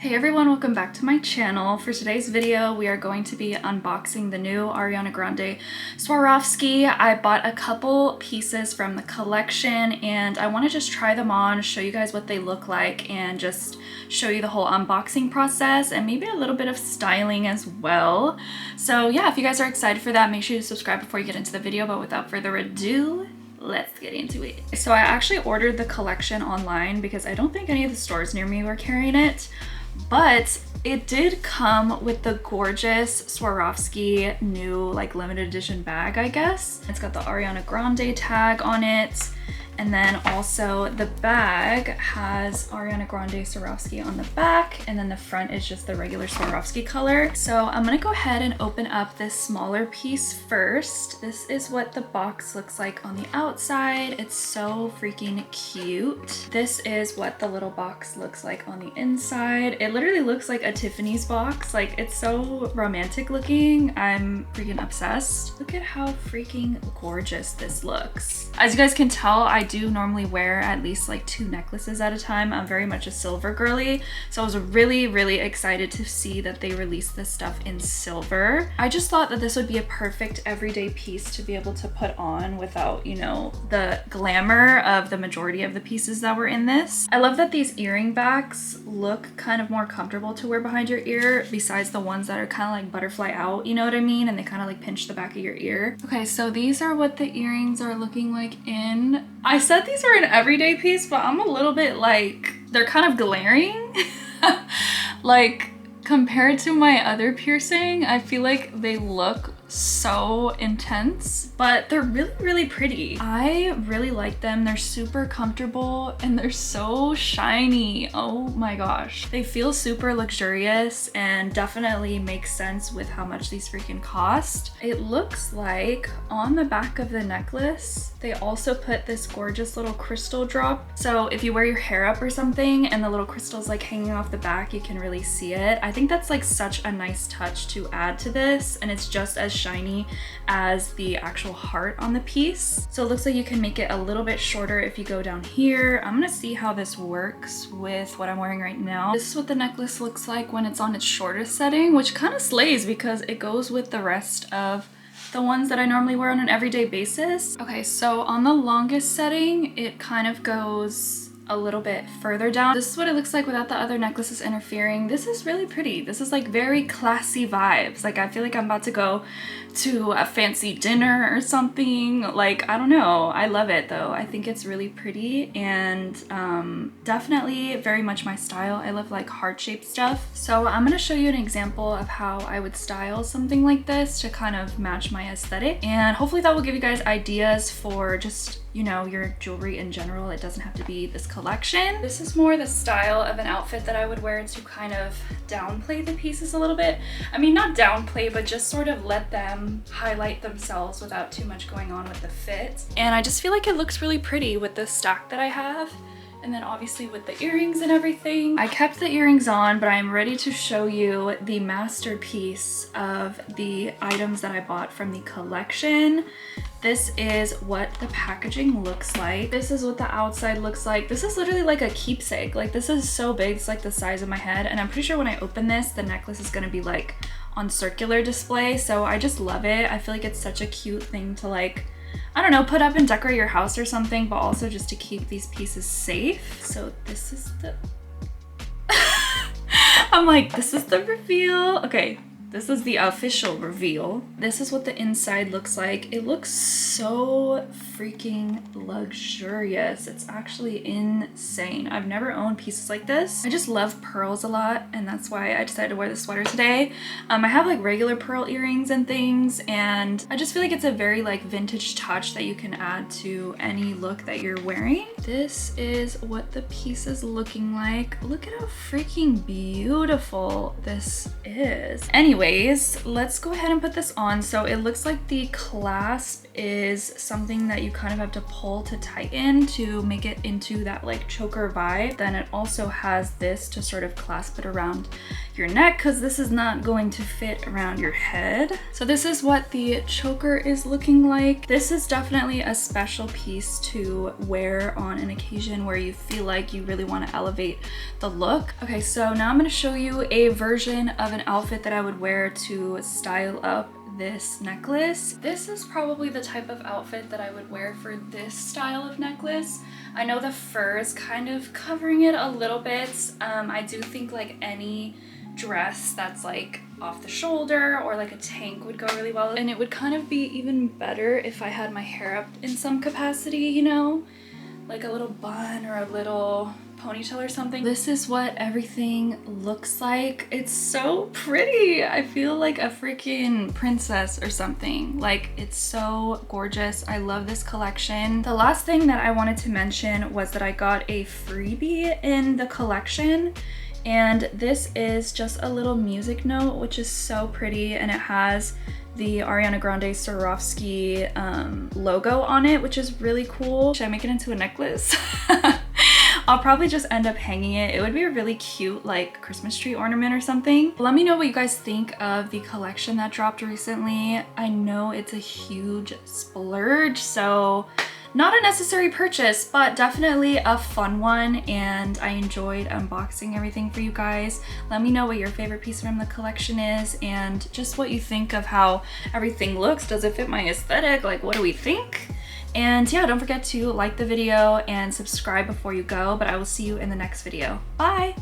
Hey everyone, welcome back to my channel. For today's video, we are going to be unboxing the new Ariana Grande Swarovski. I bought a couple pieces from the collection and I want to just try them on, show you guys what they look like, and just show you the whole unboxing process and maybe a little bit of styling as well. So yeah, if you guys are excited for that, make sure you subscribe before you get into the video, but without further ado, let's get into it. So I actually ordered the collection online because I don't think any of the stores near me were carrying it. But it did come with the gorgeous Swarovski new like limited edition bag, I guess. It's got the Ariana Grande tag on it. And then also the bag has Ariana Grande Swarovski on the back, and then the front is just the regular Swarovski color. So I'm gonna go ahead and open up this smaller piece first. This is what the box looks like on the outside. It's so freaking cute. This is what the little box looks like on the inside. It literally looks like a Tiffany's box. Like, it's so romantic looking. I'm freaking obsessed. Look at how freaking gorgeous this looks. As you guys can tell, I do normally wear at least like 2 necklaces at a time. I'm very much a silver girly, so I was really excited to see that they released this stuff in silver. I just thought that this would be a perfect everyday piece to be able to put on without, you know, the glamour of the majority of the pieces that were in this. I love that these earring backs look kind of more comfortable to wear behind your ear, besides the ones that are kind of like butterfly out, you know what I mean? And they kind of like pinch the back of your ear. Okay, so these are what the earrings are looking like in. I said these were an everyday piece, but I'm a little bit like, they're kind of glaring. Like, compared to my other piercing, I feel like they look so intense, but they're really pretty. I really like them. They're super comfortable and they're so shiny. Oh my gosh. They feel super luxurious and definitely makes sense with how much these freaking cost. It looks like on the back of the necklace, they also put this gorgeous little crystal drop. So if you wear your hair up or something and the little crystal's like hanging off the back, you can really see it. I think that's like such a nice touch to add to this, and it's just as shiny as the actual heart on the piece. So it looks like you can make it a little bit shorter if you go down here. I'm gonna see how this works with what I'm wearing right now. This is what the necklace looks like when it's on its shortest setting, which kind of slays because it goes with the rest of the ones that I normally wear on an everyday basis. Okay, so on the longest setting, it kind of goes a little bit further down. This is what it looks like without the other necklaces interfering. This is really pretty. This is like very classy vibes. Like, I feel like I'm about to go to a fancy dinner or something. Like, I don't know. I love it though. I think it's really pretty and definitely very much my style. I love like heart-shaped stuff. So I'm gonna show you an example of how I would style something like this to kind of match my aesthetic. And hopefully that will give you guys ideas for just, you know, your jewelry in general. It doesn't have to be this collection. This is more the style of an outfit that I would wear to kind of downplay the pieces a little bit. I mean, not downplay, but just sort of let them highlight themselves without too much going on with the fit. And I just feel like it looks really pretty with the stack that I have. And then obviously with the earrings and everything. I kept the earrings on, but I'm ready to show you the masterpiece of the items that I bought from the collection. This is what the packaging looks like. This is what the outside looks like. This is literally like a keepsake. Like, this is so big, it's like the size of my head. And I'm pretty sure when I open this, the necklace is gonna be like on circular display. So I just love it. I feel like it's such a cute thing to like, I don't know, put up and decorate your house or something, but also just to keep these pieces safe. So this is the, I'm like, this is the reveal. Okay, this is the official reveal. This is what the inside looks like. It looks so freaking luxurious. It's actually insane. I've never owned pieces like this. I just love pearls a lot, and that's why I decided to wear this sweater today. I have like regular pearl earrings and things, and I just feel like it's a very like vintage touch that you can add to any look that you're wearing. This is what the piece is looking like. Look at how freaking beautiful this is. Anyways, let's go ahead and put this on. So it looks like the clasp is something that you kind of have to pull to tighten to make it into that like choker vibe. Then it also has this to sort of clasp it around your neck, because this is not going to fit around your head. So this is what the choker is looking like. This is definitely a special piece to wear on an occasion where you feel like you really want to elevate the look. Okay, so now I'm going to show you a version of an outfit that I would wear to style up this necklace. This is probably the type of outfit that I would wear for this style of necklace. I know the fur is kind of covering it a little bit. I do think like any dress that's like off the shoulder or like a tank would go really well, and it would kind of be even better if I had my hair up in some capacity, you know, like a little bun or a little ponytail or something. This is what everything looks like. It's so pretty. I feel like a freaking princess or something. Like, it's so gorgeous. I love this collection. The last thing that I wanted to mention was that I got a freebie in the collection, and this is just a little music note, which is so pretty, and it has the Ariana Grande Swarovski logo on it, which is really cool. Should I make it into a necklace? I'll probably just end up hanging it. It would be a really cute like Christmas tree ornament or something. Let me know what you guys think of the collection that dropped recently. I know it's a huge splurge, so not a necessary purchase, but definitely a fun one, and I enjoyed unboxing everything for you guys. Let me know what your favorite piece from the collection is and just what you think of how everything looks. Does it fit my aesthetic? Like, what do we think? And yeah, don't forget to like the video and subscribe before you go, but I will see you in the next video. Bye!